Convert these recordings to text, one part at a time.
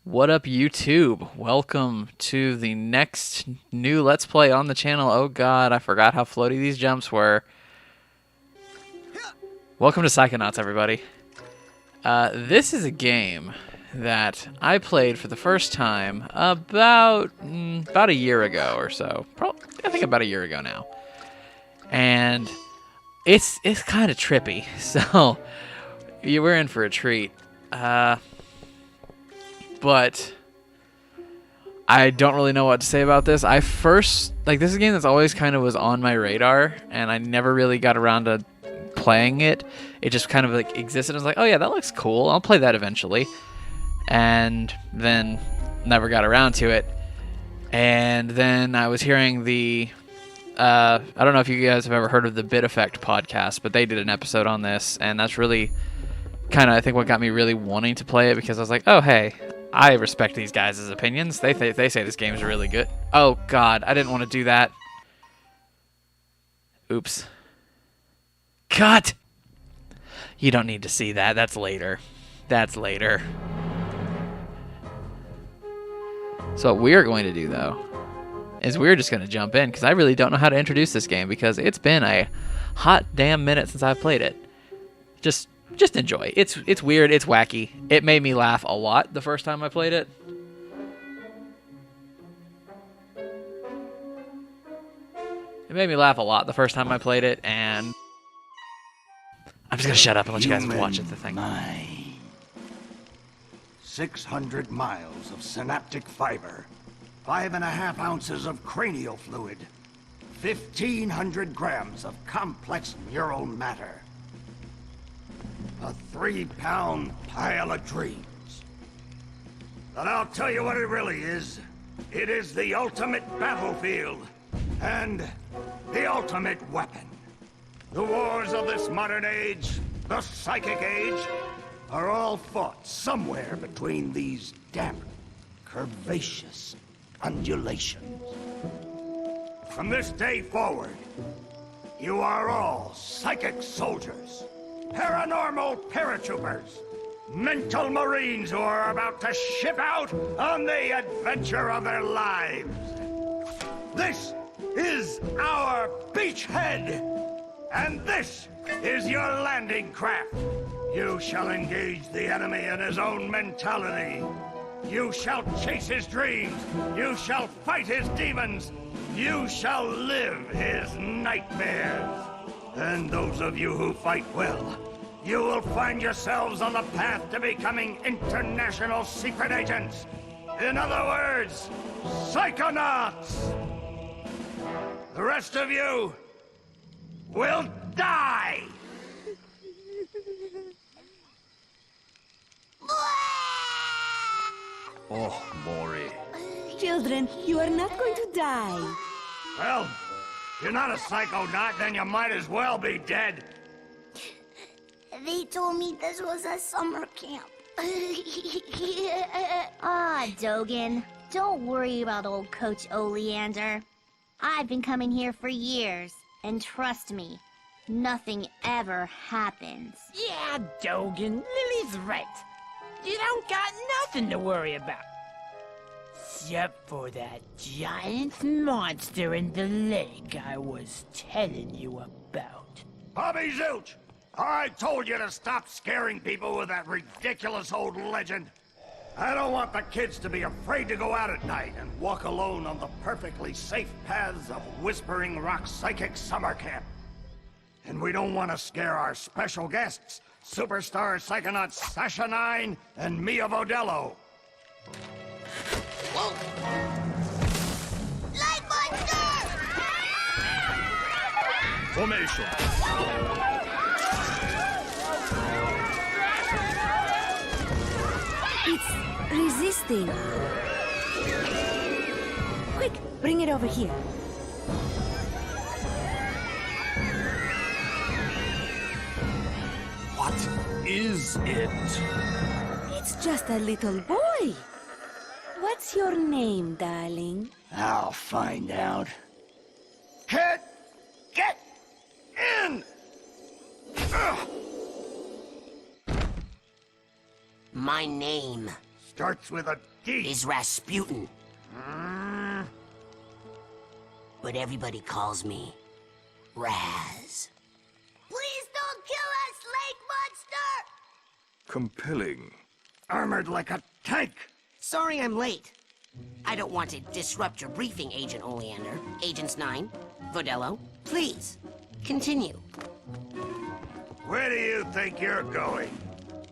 What up, YouTube? Welcome to the next new Let's Play on the channel. Oh god, I forgot how floaty these jumps were. Welcome to Psychonauts, everybody. This is a game that I played for the first time about a year ago or so. I think about a year ago now. And it's kind of trippy, so we're in for a treat. But I don't really know what to say about this. This is a game that's always kind of was on my radar, and I never really got around to playing it. It just kind of like existed. I was like, oh yeah, that looks cool. I'll play that eventually. And then never got around to it. And then I was hearing I don't know if you guys have ever heard of the Bit Effect podcast, but they did an episode on this, and that's really kind of, I think, what got me really wanting to play it, because I was like, oh hey, I respect these guys' opinions. They say this game is really good. Oh god, I didn't want to do that. Oops. Cut! You don't need to see that. That's later. That's later. So what we're going to do, though, is we're just going to jump in, because I really don't know how to introduce this game, because it's been a hot damn minute since I've played it. Just enjoy. It's weird. It's wacky. It made me laugh a lot the first time I played it. It made me laugh a lot the first time I played it, and I'm just gonna shut up and let you guys watch it. The thing. 600 miles of synaptic fiber, 5.5 ounces of cranial fluid, 1,500 grams of complex neural matter. A 3-pound pile of dreams. But I'll tell you what it really is. It is the ultimate battlefield and the ultimate weapon. The wars of this modern age, the psychic age, are all fought somewhere between these damp, curvaceous undulations. From this day forward, you are all psychic soldiers. Paranormal paratroopers, mental marines who are about to ship out on the adventure of their lives. This is our beachhead, and this is your landing craft. You shall engage the enemy in his own mentality. You shall chase his dreams. You shall fight his demons. You shall live his nightmares. And those of you who fight well, you will find yourselves on the path to becoming international secret agents. In other words, Psychonauts. The rest of you will die. Oh, Maury. Children, you are not going to die. Well, if you're not a psychonaut, then you might as well be dead. They told me this was a summer camp. Ah, Dogen. Don't worry about old Coach Oleander. I've been coming here for years, and trust me, nothing ever happens. Yeah, Dogen, Lily's right. You don't got nothing to worry about. Except for that giant monster in the lake I was telling you about. Bobby Zilch! I told you to stop scaring people with that ridiculous old legend. I don't want the kids to be afraid to go out at night and walk alone on the perfectly safe paths of Whispering Rock Psychic Summer Camp. And we don't want to scare our special guests, superstar psychonauts Sasha 9 and Mia Vodello. Light monster! Formation. It's resisting. Quick, bring it over here. What is it? It's just a little boy. What's your name, darling? I'll find out. Kid, get in! Ugh. My name Starts with a D. Is Rasputin. But everybody calls me Raz. Please don't kill us, lake monster! Compelling. Armored like a tank. Sorry I'm late. I don't want to disrupt your briefing, Agent Oleander. Agents 9, Vodello, please, continue. Where do you think you're going?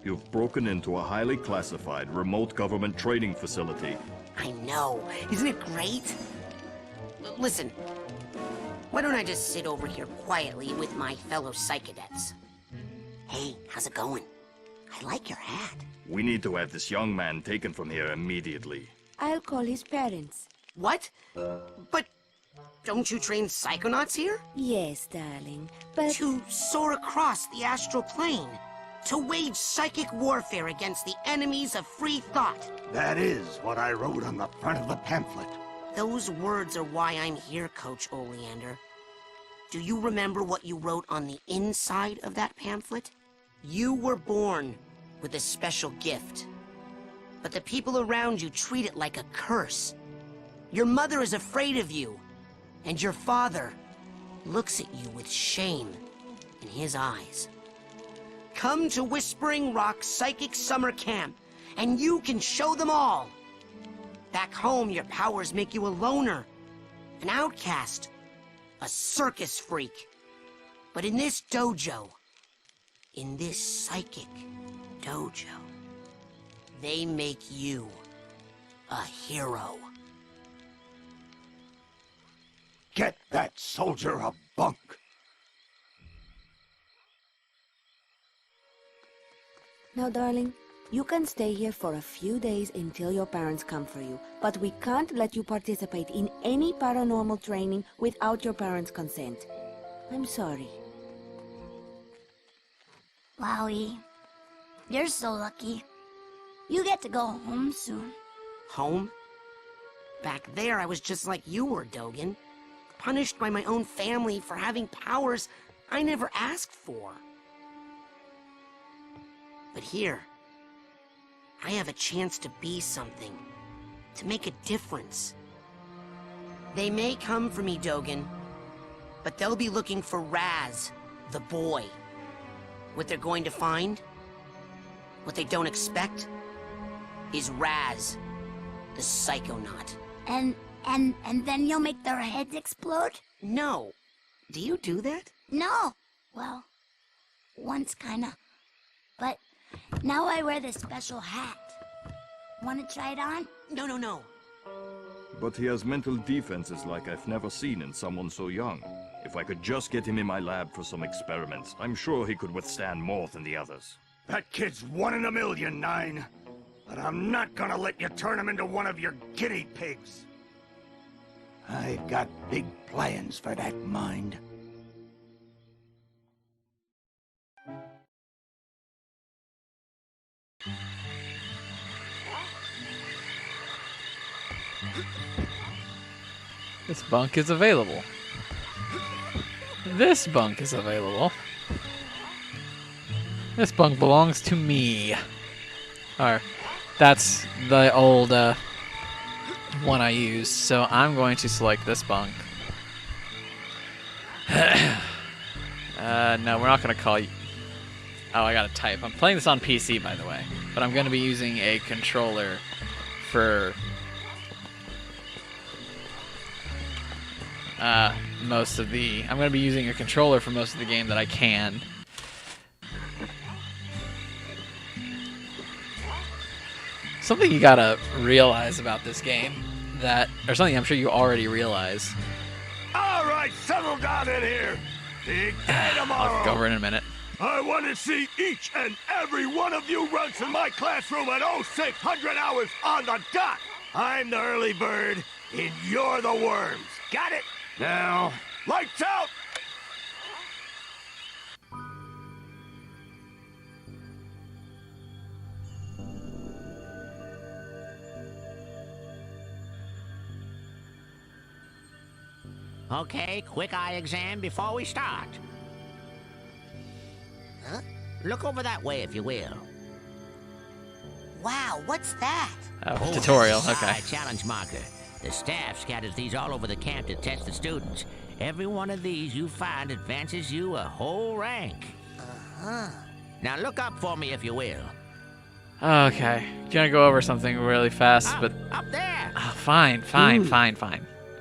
You've broken into a highly classified remote government training facility. I know. Isn't it great? Listen, why don't I just sit over here quietly with my fellow Psychonauts? Hey, how's it going? I like your hat. We need to have this young man taken from here immediately. I'll call his parents. What? But don't you train Psychonauts here? Yes, darling, but... To soar across the astral plane. To wage psychic warfare against the enemies of free thought. That is what I wrote on the front of the pamphlet. Those words are why I'm here, Coach Oleander. Do you remember what you wrote on the inside of that pamphlet? You were born with a special gift. But the people around you treat it like a curse. Your mother is afraid of you. And your father looks at you with shame in his eyes. Come to Whispering Rock Psychic Summer Camp, and you can show them all. Back home, your powers make you a loner, an outcast, a circus freak. But in this dojo, in this psychic dojo, they make you a hero. Get that soldier a bunk. Now, darling, you can stay here for a few days until your parents come for you, but we can't let you participate in any paranormal training without your parents' consent. I'm sorry. Wowie, you're so lucky. You get to go home soon. Home? Back there, I was just like you were, Dogen. Punished by my own family for having powers I never asked for. But here, I have a chance to be something, to make a difference. They may come for me, Dogen, but they'll be looking for Raz, the boy. What they're going to find, what they don't expect, is Raz, the Psychonaut. And then you'll make their heads explode? No. Do you do that? No. Well, once kinda. But now I wear this special hat. Wanna try it on? No. But he has mental defenses like I've never seen in someone so young. If I could just get him in my lab for some experiments, I'm sure he could withstand more than the others. That kid's 1 in a million, 9. But I'm not gonna let you turn him into one of your guinea pigs. I've got big plans for that mind. This bunk is available. This bunk is available. This bunk belongs to me. Or, that's the old one I used, so I'm going to select this bunk. No, we're not going to call you... Oh, I gotta type. I'm playing this on PC, by the way, but I'm going to be using a controller for most of the... I'm going to be using a controller for most of the game that I can. Something you gotta realize about this game, or something I'm sure you already realize. All right, settle down in here. Big day tomorrow. I'll go over it in a minute. I want to see each and every one of you run to my classroom at 0600 hours on the dot. I'm the early bird, and you're the worms. Got it? Now, lights out! Okay, quick eye exam before we start. Huh? Look over that way, if you will. Wow, what's that? Oh, tutorial. Psi Okay. challenge marker. The staff scatters these all over the camp to test the students. Every one of these you find advances you a whole rank. Now look up for me if you will. Okay. Gonna go over something really fast, but Up there! fine.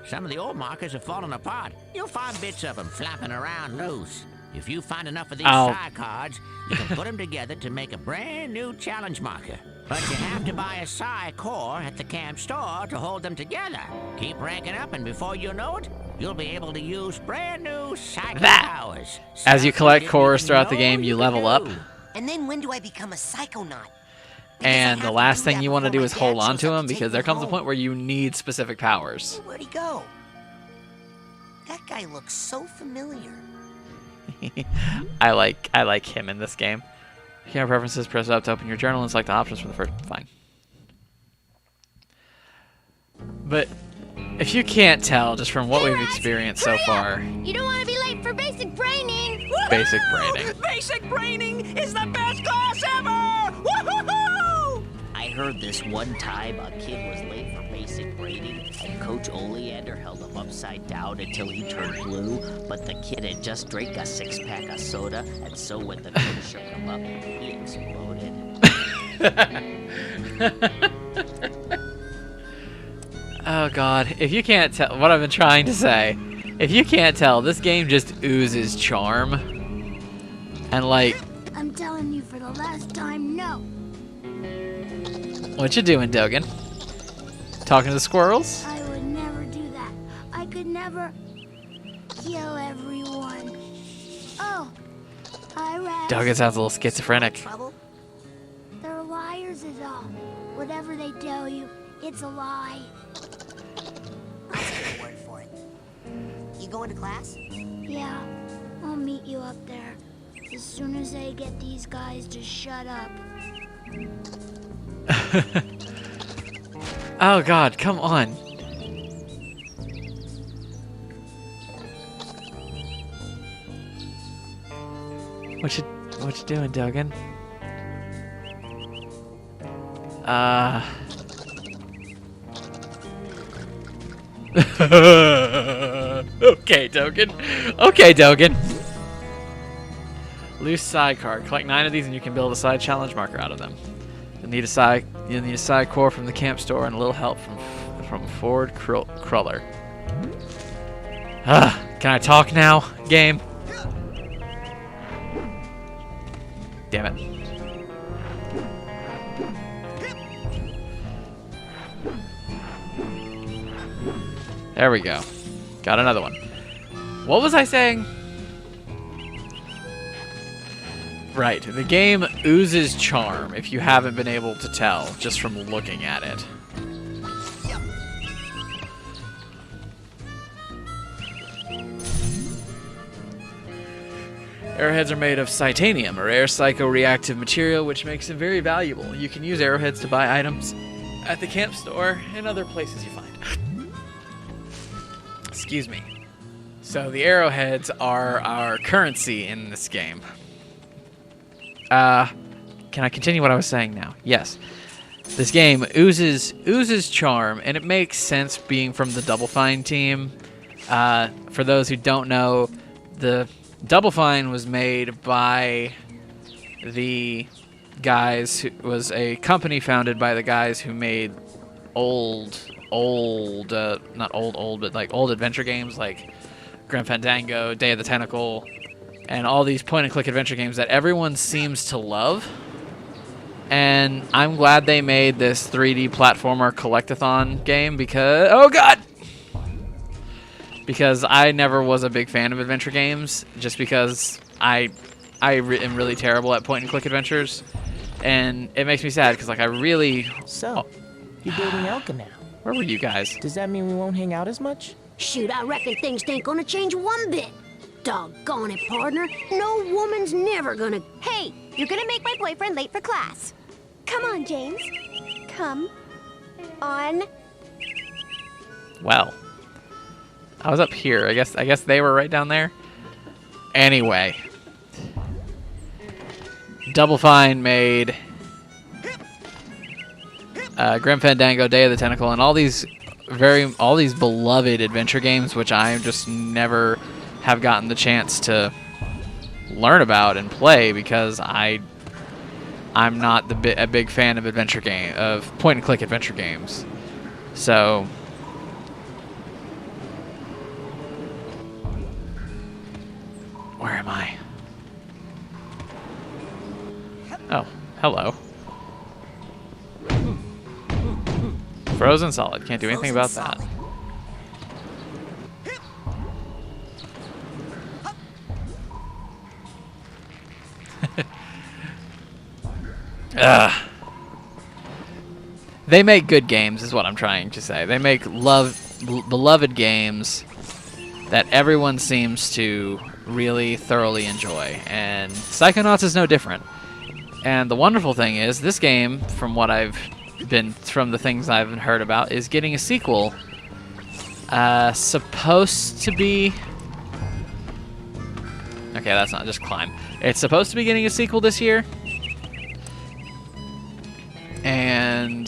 Some of the old markers have fallen apart. You'll find bits of them flapping around loose. If you find enough of these Ow. Psi cards, you can put them together to make a brand new challenge marker. But you have to buy a Psi core at the camp store to hold them together. Keep ranking up, and before you know it, you'll be able to use brand new psychic powers. As you Stuff collect didn't cores even throughout the know game, you level up. do. And then when do I become a Psychonaut? And the last thing you want to do is hold on to them, because there comes a point where you need specific powers. Where'd he go? That guy looks so familiar. I like him in this game. Camera preferences, press up to open your journal and select the options for the first. Fine. But if you can't tell just from what we've experienced so far, You don't want to be late for basic braining. basic braining. Basic braining is the best class ever! Woohoo! I heard this one time a kid was late for basic braiding, and Coach Oleander held him upside down until he turned blue, but the kid had just drank a six-pack of soda, and so when the coach shook him up, he exploded. Oh god, if you can't tell what I've been trying to say, if you can't tell, this game just oozes charm. And like, I'm telling you for the last time, no. what you doing, Dogan? Talking to the squirrels? I would never do that. I could never kill everyone. Oh, I read. Dogan sounds a little schizophrenic. Trouble? They're liars is all. Whatever they tell you, it's a lie. I'll take your word for it. You going to class? Yeah, I'll meet you up there. As soon as I get these guys to shut up. Oh god, come on. What you doing, Dogan? Okay, Dogan. Okay, Dogan. Loose side card. Collect 9 of these and you can build a side challenge marker out of them. You'll need a side core from the camp store and a little help from Ford Cruller. Can I talk now, game? Damn it. There we go. Got another one. What was I saying? Right, the game oozes charm if you haven't been able to tell just from looking at it. Arrowheads are made of Psytanium, a rare psychoreactive material which makes them very valuable. You can use arrowheads to buy items at the camp store and other places you find. Excuse me. So the arrowheads are our currency in this game. Can I continue what I was saying now? Yes. This game oozes charm, and it makes sense being from the Double Fine team. For those who don't know, the Double Fine was made by the guys who was a company founded by the guys who made old adventure games like Grim Fandango, Day of the Tentacle, and all these point-and-click adventure games that everyone seems to love. And I'm glad they made this 3D platformer collectathon game because... Oh, God! Because I never was a big fan of adventure games, just because I am really terrible at point-and-click adventures. And it makes me sad, because like I really... So, you're dating Elka now. Where were you guys? Does that mean we won't hang out as much? Shoot, I reckon things ain't gonna change one bit. Doggone it, partner. No woman's never gonna... Hey, you're gonna make my boyfriend late for class. Come on, James. Come on. Well, I was up here. I guess they were right down there. Anyway, Double Fine made Grim Fandango, Day of the Tentacle, and all these beloved adventure games, which I just never have gotten the chance to learn about and play because I'm not a big fan of point and click adventure games. So where am I? Oh, hello. Frozen solid. Can't do anything about that. They make good games, is what I'm trying to say. They make beloved games that everyone seems to really thoroughly enjoy, and Psychonauts is no different. And the wonderful thing is, this game, from the things I've heard about, is getting a sequel. Supposed to be. Okay, that's not just climb. It's supposed to be getting a sequel this year. And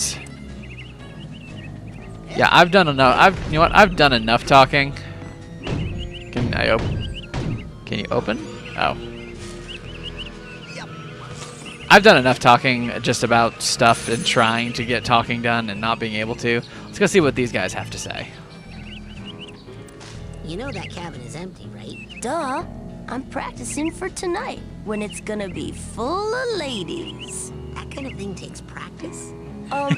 yeah, I've done enough. You know what? I've done enough talking. Can I open? Can you open? Oh. I've done enough talking just about stuff and trying to get talking done and not being able to. Let's go see what these guys have to say. You know that cabin is empty, right? Duh. I'm practicing for tonight, when it's gonna be full of ladies. That kind of thing takes practice.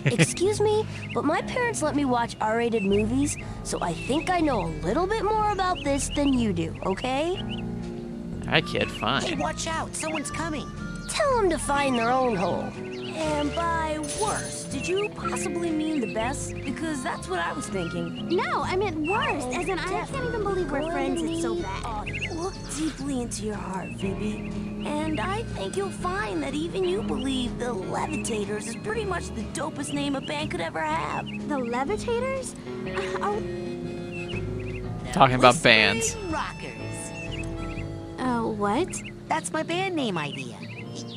Excuse me, but my parents let me watch R-rated movies, so I think I know a little bit more about this than you do, okay? Alright, kid, fine. Hey, watch out! Someone's coming! Tell them to find their own hole. And by worse, did you possibly mean the best? Because that's what I was thinking. No, I meant worst, as in I can't even believe we're friends, it's so bad. Look deeply into your heart, Phoebe. And I think you'll find that even you believe the Levitators is pretty much the dopest name a band could ever have. The Levitators? Talking about bands. Rockers. What? That's my band name idea.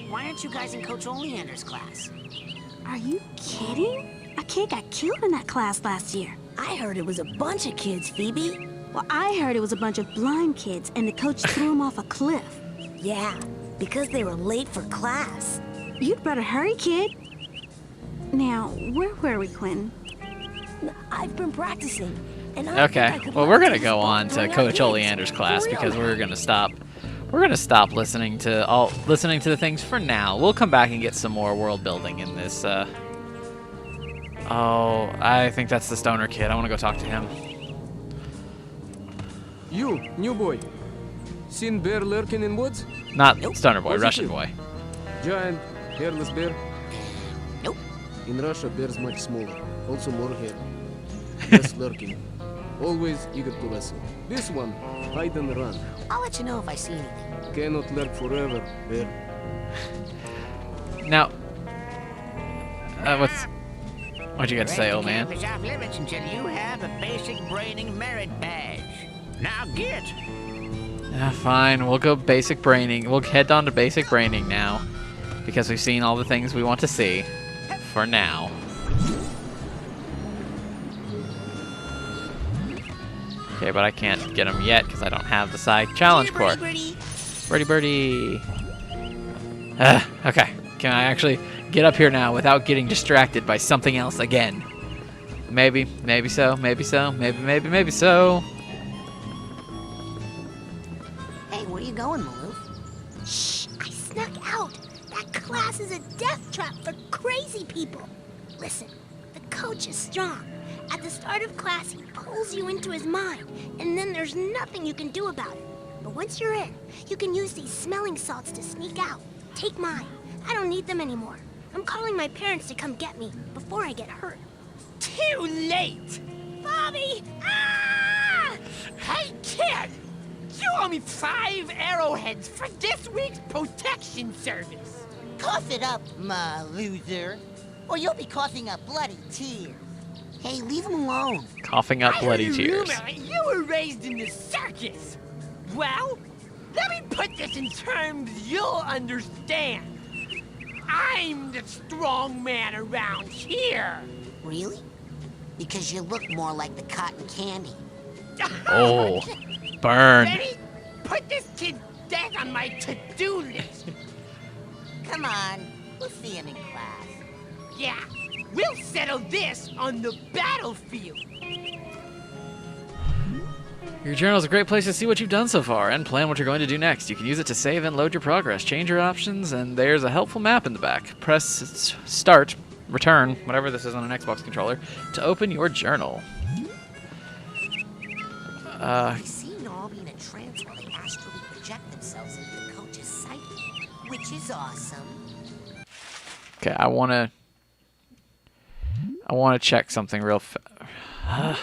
Why aren't you guys in Coach Oleander's class? Are you kidding? A kid got killed in that class last year. I heard it was a bunch of kids, Phoebe. Well, I heard it was a bunch of blind kids, and the coach threw them off a cliff. Yeah, because they were late for class. You'd better hurry, kid. Now, where were we, Quinn? I've been practicing. And I Okay, think I could well, we're learn gonna go on to during our Coach gigs. Oleander's class For real because now. we're gonna stop. We're gonna stop listening to the things for now. We'll come back and get some more world building in this. Oh, I think that's the stoner kid. I want to go talk to him. You, new boy. Seen bear lurking in woods? Not stoner boy, Positive. Russian boy. Giant, hairless bear? Nope. In Russia, bears much smaller. Also more hair. Less lurking. Always eager to wrestle. This one, hide and run. I'll let you know if I see anything. Cannot lurk forever, bear. Now, what you got to say, old man? Camp is off limits until you have a basic braining merit badge. Now get. Fine, we'll go basic braining. We'll head on to basic braining now because we've seen all the things we want to see. For now. Okay, but I can't get them yet because I don't have the side challenge core. Birdie. Okay. Can I actually get up here now without getting distracted by something else again? Maybe so, maybe so. Hey, where you going, Maloof? Shh, I snuck out. That class is a death trap for crazy people. Listen, the coach is strong. At the start of class, he pulls you into his mind, and then there's nothing you can do about it. But once you're in, you can use these smelling salts to sneak out. Take mine. I don't need them anymore. I'm calling my parents to come get me before I get hurt. Too late! Bobby! Ah! Hey, kid! You owe me 5 arrowheads for this week's protection service. Cough it up, my loser, or you'll be coughing up bloody tears. Hey, leave him alone. Coughing up bloody I heard a tears. rumor you were raised in the circus. Well, let me put this in terms you'll understand. I'm the strong man around here. Really? Because you look more like the cotton candy. Oh, burn. Ready? Put this kid's death on my to-do list. Come on, we'll see him in class. Yeah, we'll settle this on the battlefield. Your journal is a great place to see what you've done so far and plan what you're going to do next. You can use it to save and load your progress, change your options, and there's a helpful map in the back. Press start, return, whatever this is on an Xbox controller, to open your journal. They seem to all be in a trance while they astrally project themselves into the coach's psyche, which is awesome. Okay, I want to check something real fast.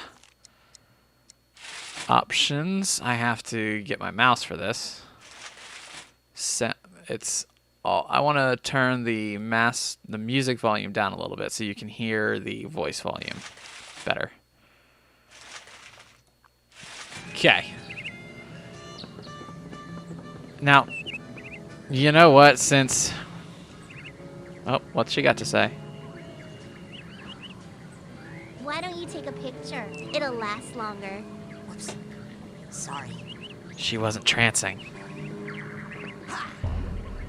Options. I have to get my mouse for this. It's all. I want to turn the music volume down a little bit so you can hear the voice volume better. Okay. Now, you know what? Since what's she got to say? Why don't you take a picture? It'll last longer. Whoops. Sorry. She wasn't trancing.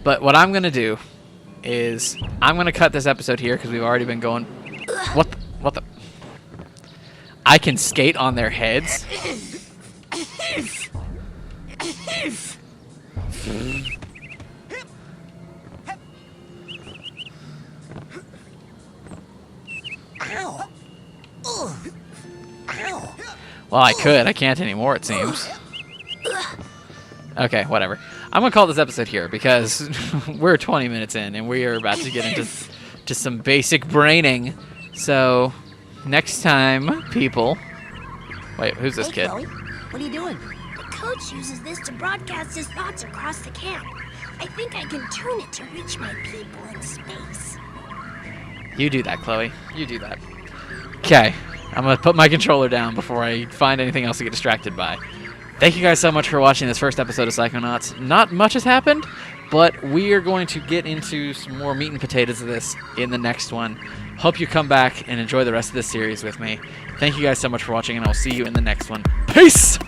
But what I'm going to do is I'm going to cut this episode here because we've already been going... What the... I can skate on their heads? Ow! Ugh. Ow! Well, I could. I can't anymore, it seems. Okay, whatever. I'm going to call this episode here because we're 20 minutes in and we are about to get into some basic braining. So, next time, people... Wait, who's this kid? Chloe, what are you doing? The coach uses this to broadcast his thoughts across the camp. I think I can tune it to reach my people in space. You do that, Chloe. You do that. Okay. I'm going to put my controller down before I find anything else to get distracted by. Thank you guys so much for watching this first episode of Psychonauts. Not much has happened, but we are going to get into some more meat and potatoes of this in the next one. Hope you come back and enjoy the rest of this series with me. Thank you guys so much for watching, and I'll see you in the next one. Peace!